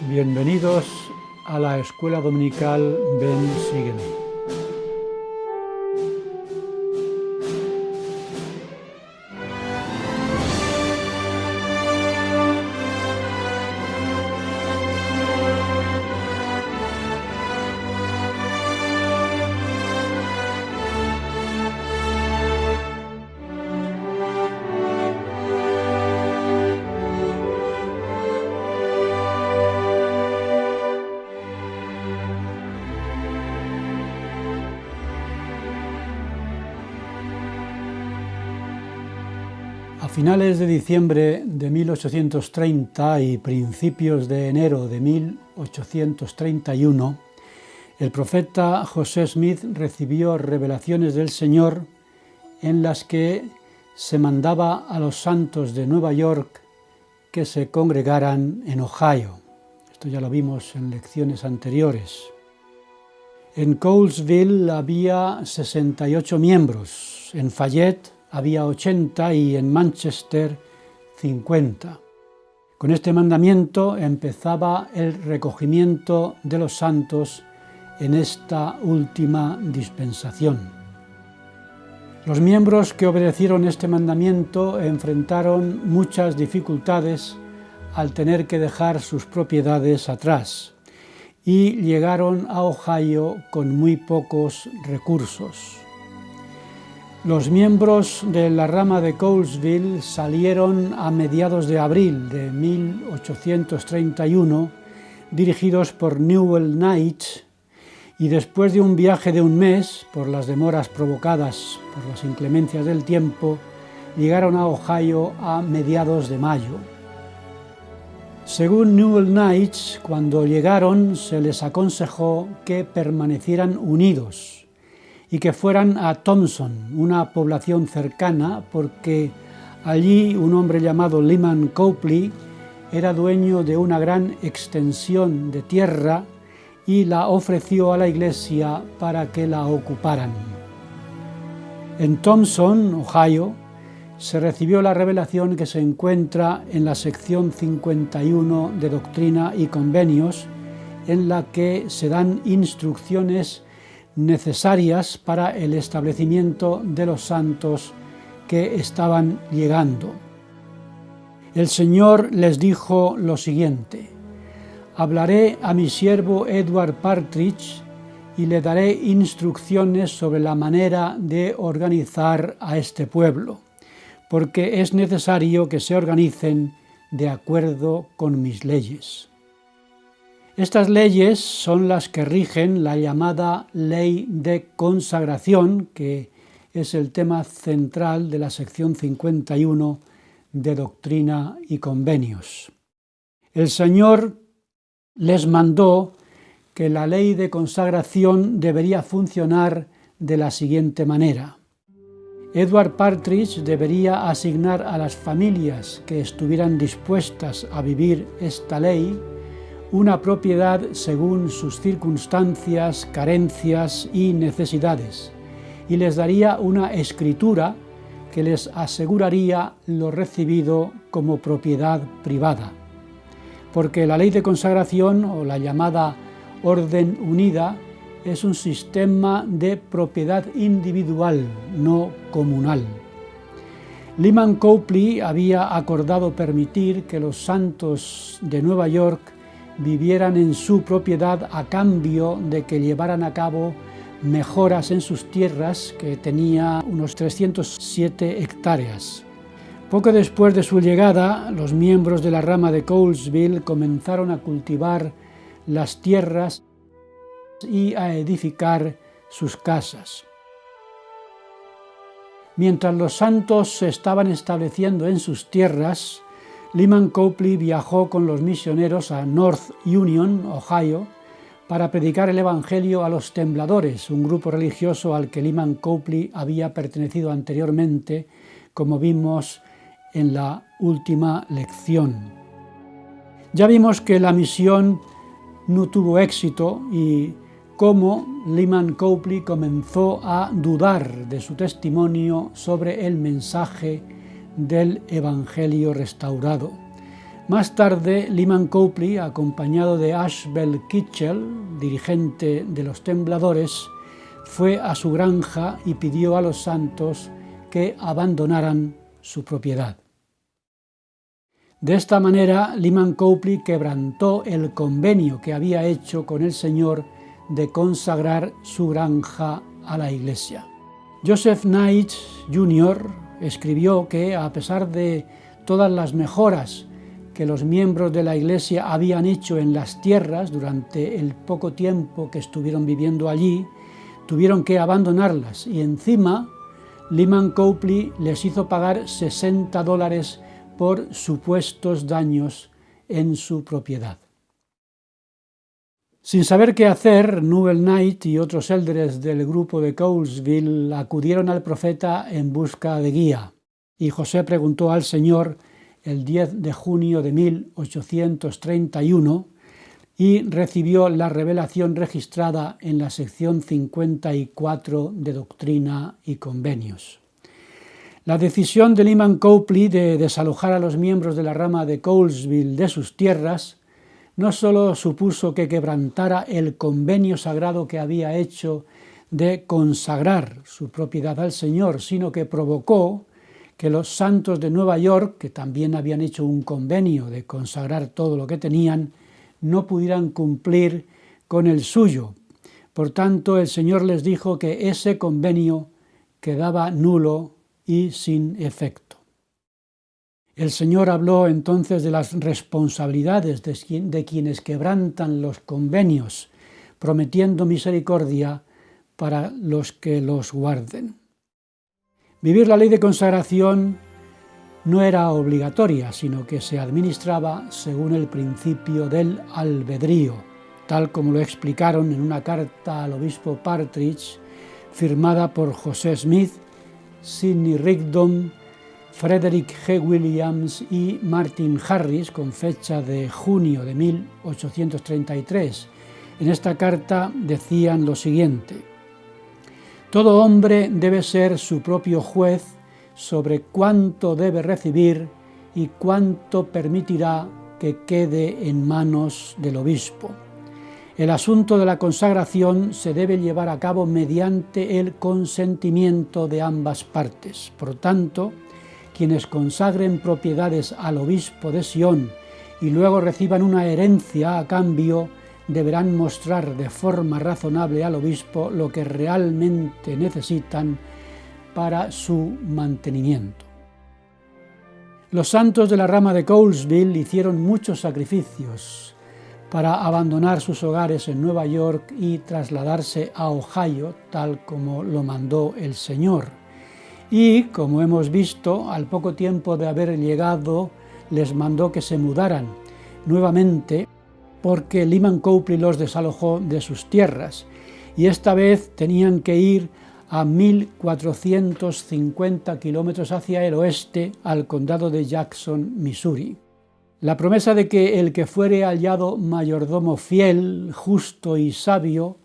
Bienvenidos a la Escuela Dominical Ben Sígueme. A finales de diciembre de 1830 y principios de enero de 1831, el profeta José Smith recibió revelaciones del Señor en las que se mandaba a los santos de Nueva York que se congregaran en Ohio. Esto ya lo vimos en lecciones anteriores. En Colesville había 68 miembros, en Fayette había 80 y en Manchester 50. Con este mandamiento empezaba el recogimiento de los santos en esta última dispensación. Los miembros que obedecieron este mandamiento enfrentaron muchas dificultades al tener que dejar sus propiedades atrás y llegaron a Ohio con muy pocos recursos. Los miembros de la rama de Colesville salieron a mediados de abril de 1831, dirigidos por Newell Knight, y después de un viaje de un mes, por las demoras provocadas por las inclemencias del tiempo, llegaron a Ohio a mediados de mayo. Según Newell Knight, cuando llegaron se les aconsejó que permanecieran unidos y que fueran a Thompson, una población cercana, porque allí un hombre llamado Lyman Copley era dueño de una gran extensión de tierra y la ofreció a la iglesia para que la ocuparan. En Thompson, Ohio, se recibió la revelación que se encuentra en la sección 51 de Doctrina y Convenios, en la que se dan instrucciones necesarias para el establecimiento de los santos que estaban llegando. El Señor les dijo lo siguiente: hablaré a mi siervo Edward Partridge y le daré instrucciones sobre la manera de organizar a este pueblo, porque es necesario que se organicen de acuerdo con mis leyes. Estas leyes son las que rigen la llamada Ley de Consagración, que es el tema central de la sección 51 de Doctrina y Convenios. El Señor les mandó que la ley de consagración debería funcionar de la siguiente manera. Edward Partridge debería asignar a las familias que estuvieran dispuestas a vivir esta ley una propiedad según sus circunstancias, carencias y necesidades, y les daría una escritura que les aseguraría lo recibido como propiedad privada. Porque la ley de consagración, o la llamada Orden Unida, es un sistema de propiedad individual, no comunal. Lyman Copley había acordado permitir que los santos de Nueva York vivieran en su propiedad a cambio de que llevaran a cabo mejoras en sus tierras, que tenía unos 307 hectáreas. Poco después de su llegada, los miembros de la rama de Colesville comenzaron a cultivar las tierras y a edificar sus casas. Mientras los santos se estaban estableciendo en sus tierras, Lyman Copley viajó con los misioneros a North Union, Ohio, para predicar el Evangelio a los Tembladores, un grupo religioso al que Lyman Copley había pertenecido anteriormente, como vimos en la última lección. Ya vimos que la misión no tuvo éxito y cómo Lyman Copley comenzó a dudar de su testimonio sobre el mensaje del Evangelio restaurado. Más tarde, Lyman Copley, acompañado de Ashbel Kitchell, dirigente de los Tembladores, fue a su granja y pidió a los santos que abandonaran su propiedad. De esta manera, Lyman Copley quebrantó el convenio que había hecho con el Señor de consagrar su granja a la Iglesia. Joseph Knight Jr. escribió que, a pesar de todas las mejoras que los miembros de la Iglesia habían hecho en las tierras durante el poco tiempo que estuvieron viviendo allí, tuvieron que abandonarlas y encima Lyman Copley les hizo pagar $60 por supuestos daños en su propiedad. Sin saber qué hacer, Newell Knight y otros élderes del grupo de Colesville acudieron al profeta en busca de guía, y José preguntó al Señor el 10 de junio de 1831 y recibió la revelación registrada en la sección 54 de Doctrina y Convenios. La decisión de Lyman Copley de desalojar a los miembros de la rama de Colesville de sus tierras no solo supuso que quebrantara el convenio sagrado que había hecho de consagrar su propiedad al Señor, sino que provocó que los santos de Nueva York, que también habían hecho un convenio de consagrar todo lo que tenían, no pudieran cumplir con el suyo. Por tanto, el Señor les dijo que ese convenio quedaba nulo y sin efecto. El Señor habló entonces de las responsabilidades de quienes quebrantan los convenios, prometiendo misericordia para los que los guarden. Vivir la ley de consagración no era obligatoria, sino que se administraba según el principio del albedrío, tal como lo explicaron en una carta al obispo Partridge, firmada por José Smith, Sidney Rigdon, Frederick G. Williams y Martin Harris, con fecha de junio de 1833. En esta carta decían lo siguiente: todo hombre debe ser su propio juez sobre cuánto debe recibir y cuánto permitirá que quede en manos del obispo. El asunto de la consagración se debe llevar a cabo mediante el consentimiento de ambas partes. Por tanto, quienes consagren propiedades al obispo de Sion y luego reciban una herencia a cambio, deberán mostrar de forma razonable al obispo lo que realmente necesitan para su mantenimiento. Los santos de la rama de Colesville hicieron muchos sacrificios para abandonar sus hogares en Nueva York y trasladarse a Ohio, tal como lo mandó el Señor. Y, como hemos visto, al poco tiempo de haber llegado, les mandó que se mudaran nuevamente, porque Lyman Copley los desalojó de sus tierras, y esta vez tenían que ir a 1.450 kilómetros hacia el oeste, al condado de Jackson, Missouri. La promesa de que el que fuere hallado mayordomo fiel, justo y sabio,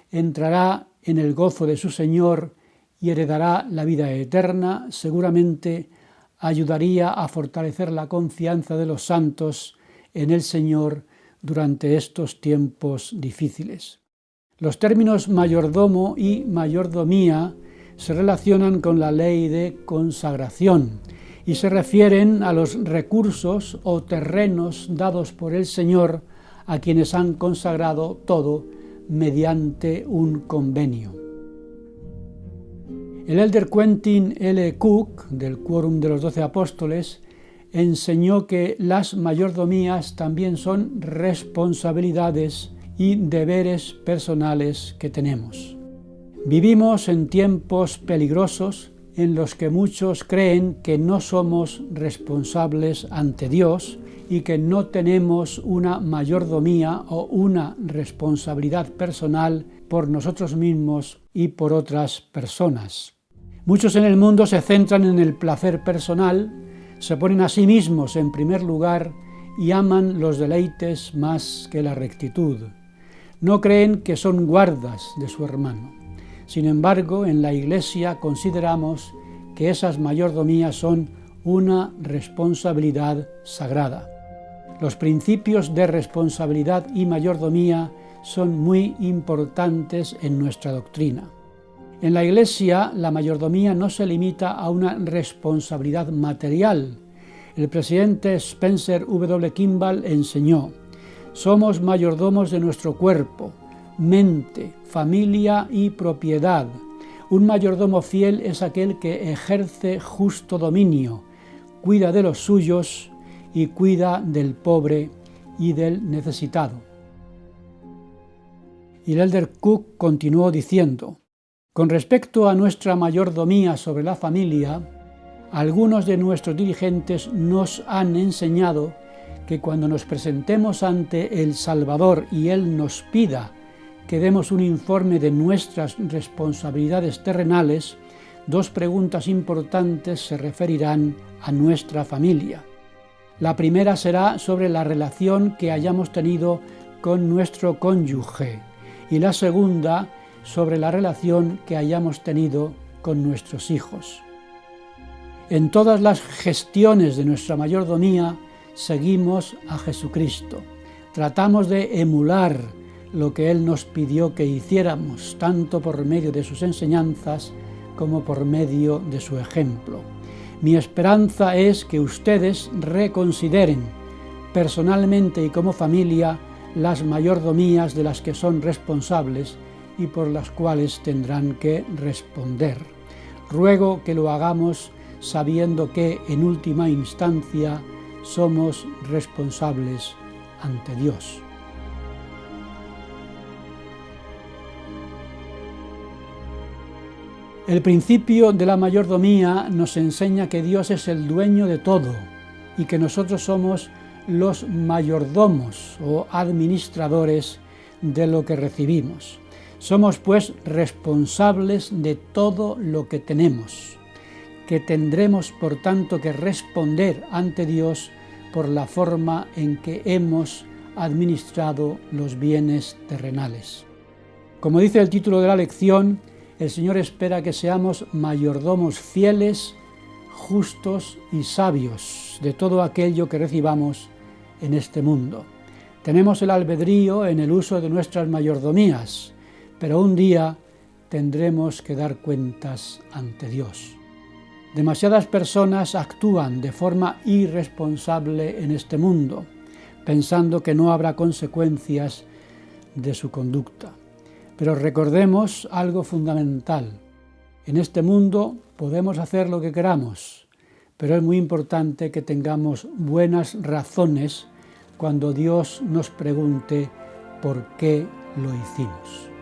entrará en el gozo de su Señor y heredará la vida eterna, seguramente ayudaría a fortalecer la confianza de los santos en el Señor durante estos tiempos difíciles. Los términos mayordomo y mayordomía se relacionan con la ley de consagración y se refieren a los recursos o terrenos dados por el Señor a quienes han consagrado todo mediante un convenio. El elder Quentin L. Cook, del Quórum de los 12 Apóstoles, enseñó que las mayordomías también son responsabilidades y deberes personales que tenemos. Vivimos en tiempos peligrosos en los que muchos creen que no somos responsables ante Dios y que no tenemos una mayordomía o una responsabilidad personal por nosotros mismos y por otras personas. Muchos en el mundo se centran en el placer personal, se ponen a sí mismos en primer lugar y aman los deleites más que la rectitud. No creen que son guardas de su hermano. Sin embargo, en la Iglesia consideramos que esas mayordomías son una responsabilidad sagrada. Los principios de responsabilidad y mayordomía son muy importantes en nuestra doctrina. En la Iglesia, la mayordomía no se limita a una responsabilidad material. El presidente Spencer W. Kimball enseñó: somos mayordomos de nuestro cuerpo, mente, familia y propiedad. Un mayordomo fiel es aquel que ejerce justo dominio, cuida de los suyos y cuida del pobre y del necesitado. Y el elder Cook continuó diciendo: con respecto a nuestra mayordomía sobre la familia, algunos de nuestros dirigentes nos han enseñado que cuando nos presentemos ante el Salvador y Él nos pida que demos un informe de nuestras responsabilidades terrenales, dos preguntas importantes se referirán a nuestra familia. La primera será sobre la relación que hayamos tenido con nuestro cónyuge y la segunda sobre la relación que hayamos tenido con nuestros hijos. En todas las gestiones de nuestra mayordomía seguimos a Jesucristo. Tratamos de emular lo que Él nos pidió que hiciéramos, tanto por medio de sus enseñanzas como por medio de su ejemplo. Mi esperanza es que ustedes reconsideren personalmente y como familia las mayordomías de las que son responsables y por las cuales tendrán que responder. Ruego que lo hagamos sabiendo que, en última instancia, somos responsables ante Dios. El principio de la mayordomía nos enseña que Dios es el dueño de todo y que nosotros somos los mayordomos o administradores de lo que recibimos. Somos pues responsables de todo lo que tenemos, que tendremos por tanto que responder ante Dios por la forma en que hemos administrado los bienes terrenales. Como dice el título de la lección, el Señor espera que seamos mayordomos fieles, justos y sabios de todo aquello que recibamos en este mundo. Tenemos el albedrío en el uso de nuestras mayordomías, pero un día tendremos que dar cuentas ante Dios. Demasiadas personas actúan de forma irresponsable en este mundo, pensando que no habrá consecuencias de su conducta. Pero recordemos algo fundamental. En este mundo podemos hacer lo que queramos, pero es muy importante que tengamos buenas razones cuando Dios nos pregunte por qué lo hicimos.